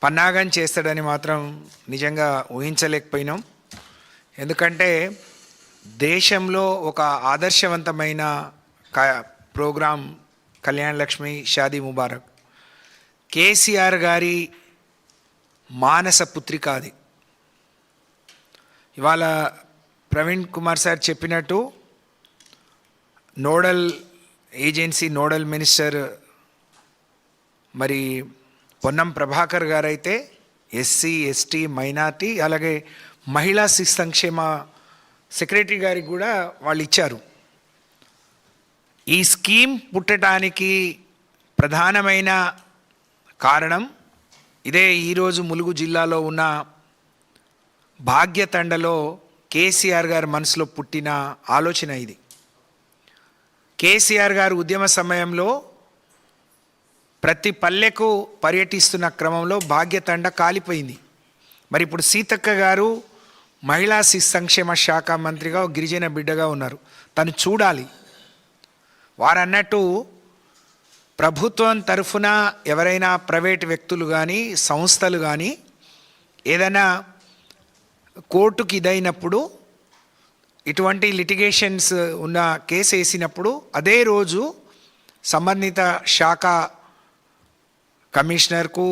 పన్నాగం చేస్తాడని మాత్రం నిజంగా ఊహించలేకపోయినాం. ఎందుకంటే దేశంలో ఒక ఆదర్శవంతమైన ప్రోగ్రాం కళ్యాణ్ లక్ష్మి షాదీ ముబారక్ కేసీఆర్ గారి మానస పుత్రిక అది. ఇవాళ ప్రవీణ్ కుమార్ సార్ చెప్పినట్టు నోడల్ ఏజెన్సీ నోడల్ మినిస్టర్ మరి పొన్నం ప్రభాకర్ గారైతే ఎస్సీ ఎస్టీ మైనార్టీ అలాగే మహిళా శిశు సంక్షేమ సెక్రటరీ గారికి కూడా వాళ్ళు ఇచ్చారు. ఈ స్కీమ్ పుట్టడానికి ప్రధానమైన కారణం ఇదే. ఈరోజు ములుగు జిల్లాలో ఉన్న భాగ్యతండలో కేసీఆర్ గారి మనసులో పుట్టిన ఆలోచన ఇది. కేసీఆర్ గారు ఉద్యమ సమయంలో ప్రతి పల్లెకు పర్యటిస్తున్న క్రమంలో భాగ్యతండ కాలిపోయింది. మరి ఇప్పుడు సీతక్క గారు మహిళా శిశు సంక్షేమ శాఖ మంత్రిగా గిరిజన బిడ్డగా ఉన్నారు. తను చూడాలి. వారు అన్నట్టు ప్రభుత్వం తరఫున ఎవరైనా ప్రైవేట్ వ్యక్తులు కానీ సంస్థలు కానీ ఏదైనా కోర్టుకి ఇదైనప్పుడు ఇటువంటి లిటిగేషన్స్ ఉన్న కేసు వేసినప్పుడు అదే రోజు సంబంధిత శాఖ కమిషనర్కు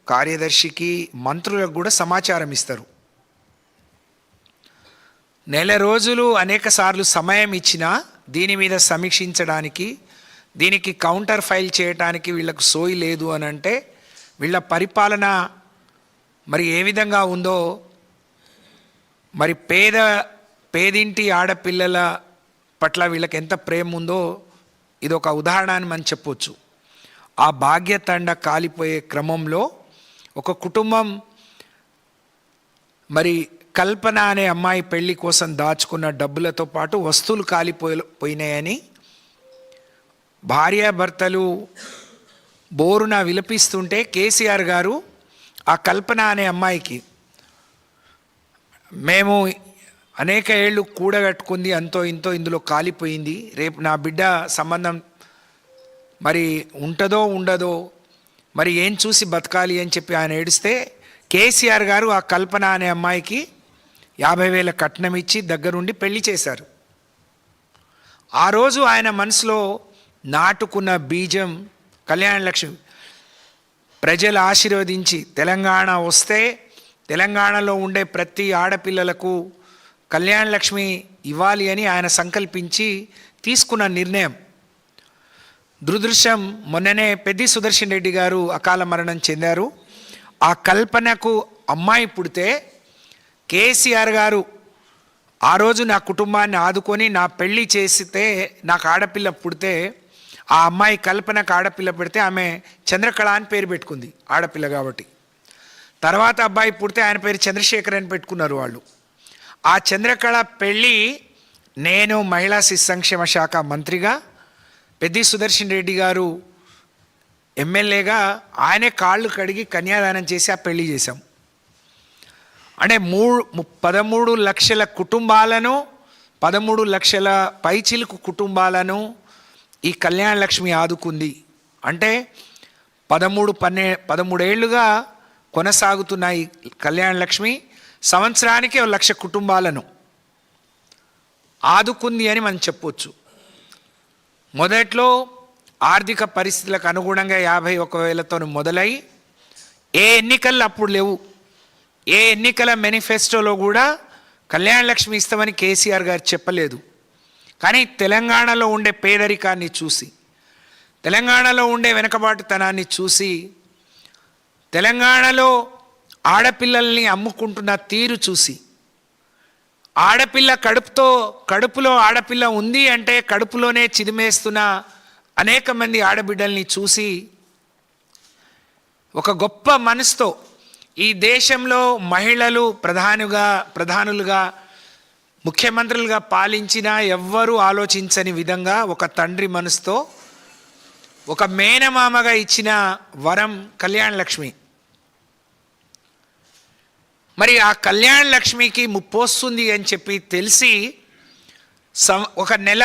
కార్యదర్శికి మంత్రులకు కూడా సమాచారం ఇస్తారు. నెల రోజులు అనేక సార్లు సమయం ఇచ్చినా దీని మీద సమీక్షించడానికి దీనికి కౌంటర్ ఫైల్ చేయడానికి వీళ్ళకు సోయి లేదు అని అంటే వీళ్ళ పరిపాలన మరి ఏ విధంగా ఉందో, మరి పేదింటి ఆడపిల్లల పట్ల వీళ్ళకి ఎంత ప్రేమ ఉందో ఇది ఒక ఉదాహరణ అని మనం చెప్పొచ్చు. ఆ భాగ్యతండ కాలిపోయే క్రమంలో ఒక కుటుంబం మరి కల్పన అనే అమ్మాయి పెళ్లి కోసం దాచుకున్న డబ్బులతో పాటు వస్తువులు కాలిపోయినాయని భార్యాభర్తలు బోరున విలపిస్తుంటే కేసీఆర్ గారు ఆ కల్పన అనే అమ్మాయికి మేము అనేక ఏళ్ళు కూడగట్టుకుంది అంతో ఇంతో ఇందులో కాలిపోయింది, రేపు నా బిడ్డ సంబంధం మరి ఉంటుందో ఉండదో మరి ఏం చూసి బతకాలి అని చెప్పి ఆయన ఏడిస్తే కేసీఆర్ గారు ఆ కల్పన అనే అమ్మాయికి 50,000 కట్నం ఇచ్చి దగ్గరుండి పెళ్లి చేశారు. ఆ రోజు ఆయన మనసులో నాటుకున్న బీజం కళ్యాణ్ లక్ష్మి ప్రజలు ఆశీర్వదించి తెలంగాణ వస్తే తెలంగాణలో ఉండే ప్రతి ఆడపిల్లలకు కళ్యాణ్ లక్ష్మి ఇవ్వాలి అని ఆయన సంకల్పించి తీసుకున్న నిర్ణయం. దురదృష్టం మొన్ననే పెద్ది సుదర్శన్ రెడ్డి గారు అకాల మరణం చెందారు. ఆ కల్పనకు అమ్మాయి పుడితే కేసీఆర్ గారు ఆ రోజు నా కుటుంబాన్ని ఆదుకొని నా పెళ్ళి చేస్తే నాకు ఆడపిల్ల పుడితే ఆ అమ్మాయి కల్పనకు ఆడపిల్ల పెడితే ఆమె చంద్రకళ అని పేరు పెట్టుకుంది, ఆడపిల్ల కాబట్టి. తర్వాత అబ్బాయి పుడితే ఆయన పేరు చంద్రశేఖర్ అని పెట్టుకున్నారు వాళ్ళు. ఆ చంద్రకళ పెళ్ళి నేను మహిళా శిశు సంక్షేమ శాఖ మంత్రిగా, పెద్ది సుదర్శన్ రెడ్డి గారు ఎమ్మెల్యేగా ఆయనే కాళ్ళు కడిగి కన్యాదానం చేసి ఆ పెళ్లి చేశాం. అంటే 13 లక్షల కుటుంబాలను 13 లక్షల పైచిలుకు కుటుంబాలను ఈ కళ్యాణ్ లక్ష్మి ఆదుకుంది. అంటే 13 ఏళ్ళుగా కొనసాగుతున్న ఈ కళ్యాణ్ లక్ష్మి సంవత్సరానికి 1 లక్ష కుటుంబాలను ఆదుకుంది అని మనం చెప్పొచ్చు. మొదట్లో ఆర్థిక పరిస్థితులకు అనుగుణంగా 51,000తో మొదలై ఏ ఎన్నికల్లో అప్పుడు లేవు, ఏ ఎన్నికల మేనిఫెస్టోలో కూడా కళ్యాణ్ లక్ష్మి ఇస్తామని కేసీఆర్ గారు చెప్పలేదు. కానీ తెలంగాణలో ఉండే పేదరికాన్ని చూసి, తెలంగాణలో ఉండే వెనుకబాటుతనాన్ని చూసి, తెలంగాణలో ఆడపిల్లల్ని అమ్ముకుంటున్న తీరు చూసి, ఆడపిల్ల కడుపులో ఆడపిల్ల ఉంది అంటే కడుపులోనే చిదిమేస్తున్న అనేక మంది ఆడబిడ్డల్ని చూసి ఒక గొప్ప మనసుతో ఈ దేశంలో మహిళలు ప్రధానులుగా ముఖ్యమంత్రులుగా పాలించినా ఎవ్వరూ ఆలోచించని విధంగా ఒక తండ్రి మనసుతో ఒక మేనమామగా ఇచ్చిన వరం కళ్యాణ్ లక్ష్మి. మరి ఆ కళ్యాణ్ లక్ష్మికి ముప్పొస్తుంది అని చెప్పి తెలిసి ఒక నెల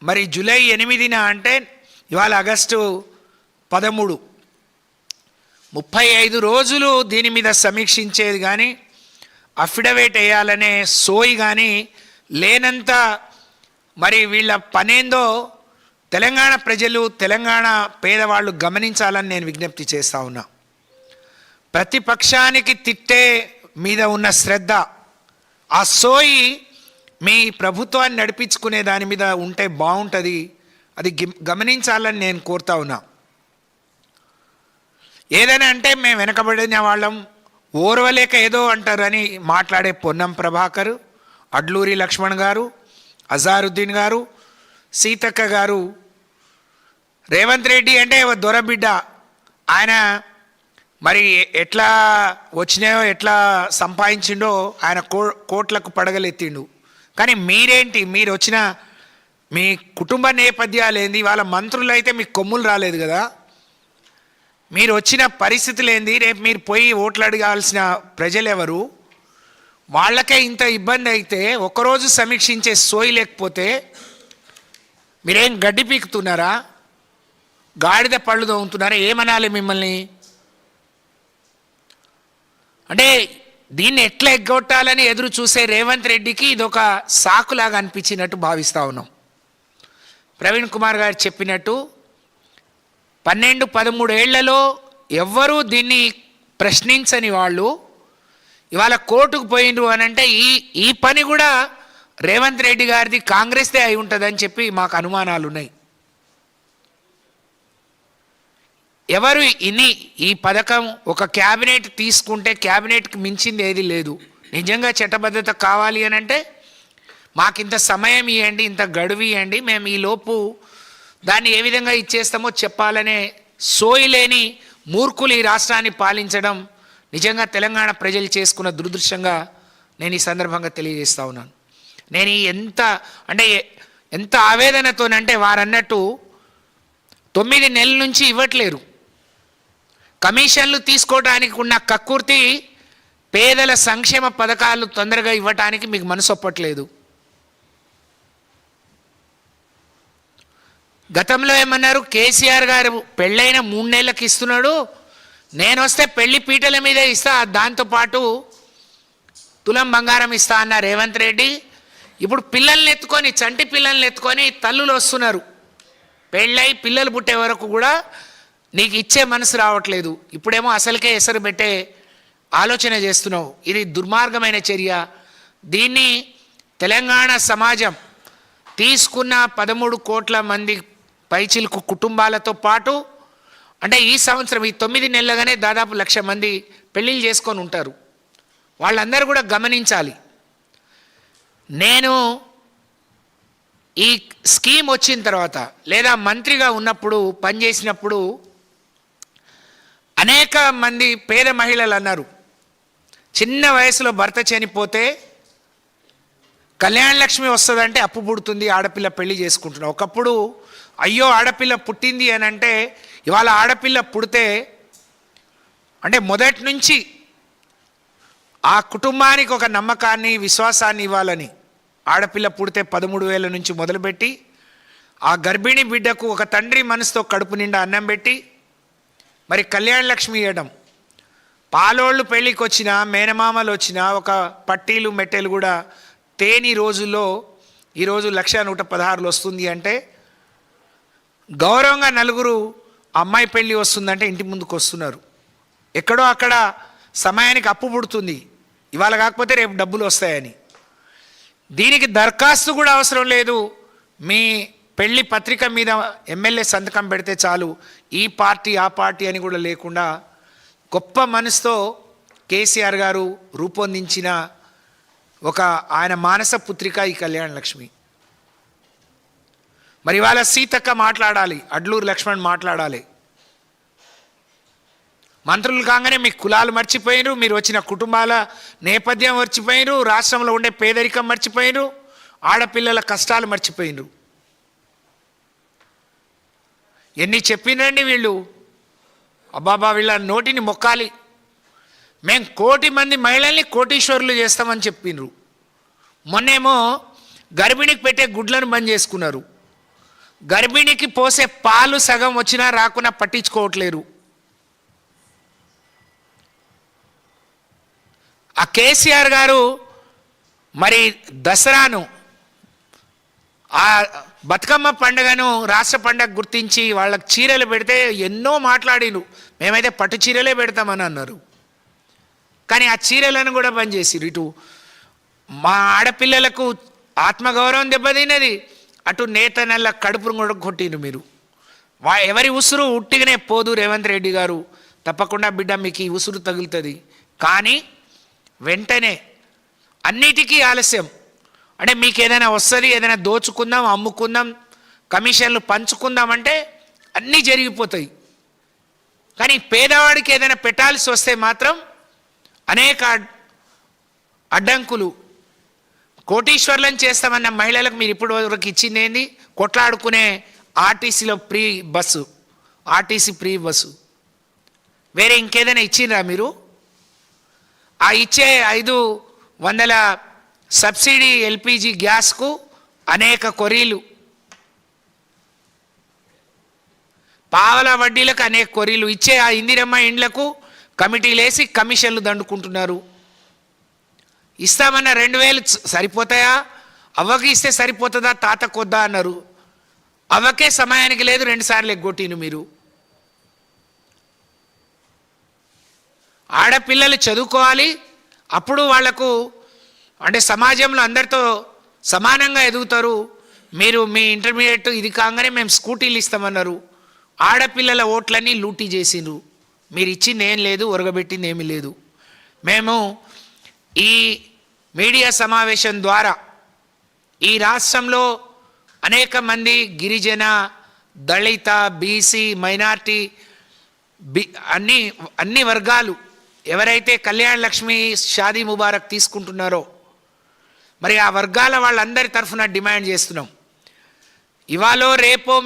మరి జూలై 8న అంటే ఇవాళ ఆగస్టు 13 35 రోజులు దీని మీద సమీక్షించేది కానీ అఫిడవిట్ వేయాలనే సోయి కానీ లేనంత మరి వీళ్ళ పనేందో తెలంగాణ ప్రజలు తెలంగాణ పేదవాళ్ళు గమనించాలని నేను విజ్ఞప్తి చేస్తూ ఉన్నా. ప్రతిపక్షానికి తిట్టే మీద ఉన్న శ్రద్ధ, ఆ సోయి మీ ప్రభుత్వాన్ని నడిపించుకునే దాని మీద ఉంటే బాగుంటుంది. అది గమనించాలని నేను కోరుతా ఉన్నా. ఏదైనా అంటే మేము వెనకబడిన వాళ్ళం, ఓర్వలేక ఏదో అంటారని మాట్లాడే పొన్నం ప్రభాకర్, అడ్లూరి లక్ష్మణ్ గారు, అజారుద్దీన్ గారు, సీతక్క గారు, రేవంత్ రెడ్డి అంటే దొరబిడ్డ, ఆయన మరి ఎట్లా వచ్చినాయో ఎట్లా సంపాదించిండో ఆయన కోట్లకు పడగలెత్తిండు. కానీ మీరేంటి, మీరు వచ్చిన మీ కుటుంబ నేపథ్యాలు ఏంది? వాళ్ళ మంత్రులు అయితే మీకు కొమ్ములు రాలేదు కదా. మీరు వచ్చిన పరిస్థితులు ఏంది? రేపు మీరు పోయి ఓట్లు అడగాల్సిన ప్రజలు ఎవరు? వాళ్ళకే ఇంత ఇబ్బంది అయితే ఒకరోజు సమీక్షించే సోయి లేకపోతే మీరేం గడ్డి పీకుతున్నారా? గాడిద పళ్ళు తోముతున్నారా? ఏమనాలి మిమ్మల్ని? అంటే దీన్ని ఎట్లా ఎగ్గొట్టాలని ఎదురు చూసే రేవంత్ రెడ్డికి ఇదొక సాకులాగా అనిపించినట్టు భావిస్తూ ఉన్నాం. ప్రవీణ్ కుమార్ గారు చెప్పినట్టు 12-13 ఏళ్లలో ఎవ్వరూ దీన్ని ప్రశ్నించని వాళ్ళు ఇవాళ కోర్టుకు పోయిండ్రు అని అంటే ఈ పని కూడా రేవంత్ రెడ్డి గారిది, కాంగ్రెస్దే అయి ఉంటుందని చెప్పి మాకు అనుమానాలు ఉన్నాయి. ఎవరు ఈ పథకం ఒక క్యాబినెట్ తీసుకుంటే క్యాబినెట్కి మించింది ఏది లేదు. నిజంగా చట్టబద్ధత కావాలి అని అంటే మాకు ఇంత సమయం ఇవ్వండి, ఇంత గడువు ఇవ్వండి, మేము ఈ లోపు దాన్ని ఏ విధంగా ఇచ్చేస్తామో చెప్పాలనే సోయి లేని మూర్ఖులు ఈ రాష్ట్రాన్ని పాలించడం నిజంగా తెలంగాణ ప్రజలు చేసుకున్న దురదృష్టంగా నేను ఈ సందర్భంగా తెలియజేస్తూ ఉన్నాను. నేను ఎంత ఆవేదనతోనంటే వారన్నట్టు 9 నెలల నుంచి ఇవ్వట్లేరు. కమిషన్లు తీసుకోవడానికి ఉన్న కక్కుర్తి పేదల సంక్షేమ పథకాలు తొందరగా ఇవ్వటానికి మీకు మనసు ఒప్పట్లేదు. గతంలో ఏమన్నారు, కేసీఆర్ గారు పెళ్ళైన 3 నెలలకు ఇస్తున్నాడు, నేను వస్తే పెళ్లి పీటల మీదే ఇస్తా, దాంతోపాటు తులం బంగారం ఇస్తా అన్న రేవంత్ రెడ్డి ఇప్పుడు పిల్లల్ని ఎత్తుకొని, చంటి పిల్లల్ని ఎత్తుకొని తల్లులు వస్తున్నారు. పెళ్ళై పిల్లలు పుట్టే వరకు కూడా నీకు ఇచ్చే మనసు రావట్లేదు. ఇప్పుడేమో అసలుకే ఎసరు పెట్టే ఆలోచన చేస్తున్నావు. ఇది దుర్మార్గమైన చర్య. దీన్ని తెలంగాణ సమాజం తీసుకున్న 13 కోట్ల మంది పైచిలుకు కుటుంబాలతో పాటు అంటే ఈ సంవత్సరం ఈ 9 నెలలుగానే దాదాపు 1,00,000 మంది పెళ్ళిళ్ళు చేసుకొని ఉంటారు. వాళ్ళందరూ కూడా గమనించాలి. నేను ఈ స్కీమ్ వచ్చిన తర్వాత లేదా మంత్రిగా ఉన్నప్పుడు పనిచేసినప్పుడు అనేక మంది పేద మహిళలు అన్నారు, చిన్న వయసులో భర్త చనిపోతే కళ్యాణ లక్ష్మి వస్తుందంటే అప్పు పుడుతుంది, ఆడపిల్ల పెళ్లి చేసుకుంటున్నాం. ఒకప్పుడు అయ్యో ఆడపిల్ల పుట్టింది అని అంటే, ఇవాళ ఆడపిల్ల పుడితే అంటే మొదటి నుంచి ఆ కుటుంబానికి ఒక నమ్మకాన్ని, విశ్వాసాన్ని ఇవ్వాలని ఆడపిల్ల పుడితే 13,000 నుంచి మొదలుపెట్టి ఆ గర్భిణీ బిడ్డకు ఒక తండ్రి మనసుతో కడుపు నిండా అన్నం పెట్టి మరి కళ్యాణ లక్ష్మి ఇవ్వడం. పాలోళ్ళు పెళ్ళికి వచ్చినా, మేనమామలు వచ్చినా ఒక పట్టీలు మెట్టెలు కూడా తేని రోజుల్లో ఈరోజు 1,116 వస్తుంది అంటే గౌరవంగా నలుగురు అమ్మాయి పెళ్ళి వస్తుందంటే ఇంటి ముందుకు వస్తున్నారు. ఎక్కడో అక్కడ సమయానికి అప్పు పుడుతుంది, ఇవాళ కాకపోతే రేపు డబ్బులు వస్తాయని. దీనికి దరఖాస్తు కూడా అవసరం లేదు. మీ పెళ్లి పత్రిక మీద ఎమ్మెల్యే సంతకం పెడితే చాలు, ఈ పార్టీ ఆ పార్టీ అని కూడా లేకుండా గొప్ప మనసుతో కేసీఆర్ గారు రూపొందించిన ఒక ఆయన మానస పుత్రిక ఈ కళ్యాణ లక్ష్మి. మరి ఇవాళ సీతక్క మాట్లాడాలి, అడ్లూరు లక్ష్మణ్ మాట్లాడాలి. మంత్రులు కాగానే మీ కులాలు మర్చిపోయినరు, మీరు వచ్చిన కుటుంబాల నేపథ్యం మర్చిపోయినరు, రాష్ట్రంలో ఉండే పేదరికం మర్చిపోయినరు, ఆడపిల్లల కష్టాలు మర్చిపోయినరు. ఎన్ని చెప్పినండి వీళ్ళు. అబ్బాబా వీళ్ళ నోటిని మొక్కాలి. మేము 1 కోటి మంది మహిళల్ని కోటీశ్వరులు చేస్తామని చెప్పినరు. మొన్నేమో గర్భిణికి పెట్టే గుడ్లను బంద్ చేసుకున్నారు. గర్భిణికి పోసే పాలు సగం వచ్చినా రాకున్నా పట్టించుకోవట్లేరు. ఆ కేసీఆర్ గారు మరి దసరాను ఆ బతుకమ్మ పండుగను రాష్ట్ర పండుగ గుర్తించి వాళ్ళకి చీరలు పెడితే ఎన్నో మాట్లాడిను, మేమైతే పట్టు చీరలే పెడతామని అన్నారు. కానీ ఆ చీరలను కూడా బంద్ చేసిరు. ఇటు మా ఆడపిల్లలకు ఆత్మగౌరవం దెబ్బతిన్నది, అటు నేతనల్ల కడుపును కూడా కొట్టిరు మీరు. ఎవరి ఉసురు ఉట్టిగానే పోదు రేవంత్ రెడ్డి గారు, తప్పకుండా బిడ్డ మీకు ఈ ఉసురు తగులుతుంది. కానీ వెంటనే అన్నిటికీ ఆలస్యం అంటే మీకు ఏదైనా వస్తుంది, ఏదైనా దోచుకుందాం, అమ్ముకుందాం, కమిషన్లు పంచుకుందాం అంటే అన్నీ జరిగిపోతాయి. కానీ పేదవాడికి ఏదైనా పెట్టాల్సి వస్తే మాత్రం అనేక అడ్డంకులు. కోటీశ్వర్లను చేస్తామన్న మహిళలకు మీరు ఇప్పటి వరకు ఇచ్చింది ఏంది? కొట్లాడుకునే ఆర్టీసీలో free bus, RTC free bus. వేరే ఇంకేదైనా ఇచ్చిండ్రా మీరు? ఆ ఇచ్చే 500 సబ్సిడీ ఎల్పిజి గ్యాస్కు అనేక కొరీలు, పావల వడ్డీలకు అనేక కొరీలు ఇచ్చే ఆ ఇందిరమ్మ ఇండ్లకు కమిటీలు వేసి కమిషన్లు దండుకుంటున్నారు. ఇస్తామన్న 2000 సరిపోతాయా? అవ్వకి ఇస్తే సరిపోతుందా, తాతకొద్దా అన్నారు. అవ్వకే సమయానికి లేదు, 2 సార్లు ఎగ్గొట్టిను మీరు. ఆడపిల్లలు చదువుకోవాలి, అప్పుడు వాళ్లకు అంటే సమాజంలో అందరితో సమానంగా ఎదుగుతారు. మీరు మీ ఇంటర్మీడియట్ ఇది కాగానే మేము స్కూటీలు ఇస్తామన్నారు. ఆడపిల్లల ఓట్లన్నీ లూటీ చేసిండ్రు. మీరు ఇచ్చింది ఏం లేదు, ఒరగబెట్టింది ఏమీ లేదు. మేము ఈ మీడియా సమావేశం ద్వారా ఈ రాష్ట్రంలో అనేక మంది గిరిజన, దళిత, బీసీ, మైనార్టీ అన్ని వర్గాలు ఎవరైతే కళ్యాణ లక్ష్మి, షాదీ ముబారక్ తీసుకుంటున్నారో మరి ఆ వర్గాల వాళ్ళందరి తరఫున డిమాండ్ చేస్తున్నాం. ఇవాళ రేపో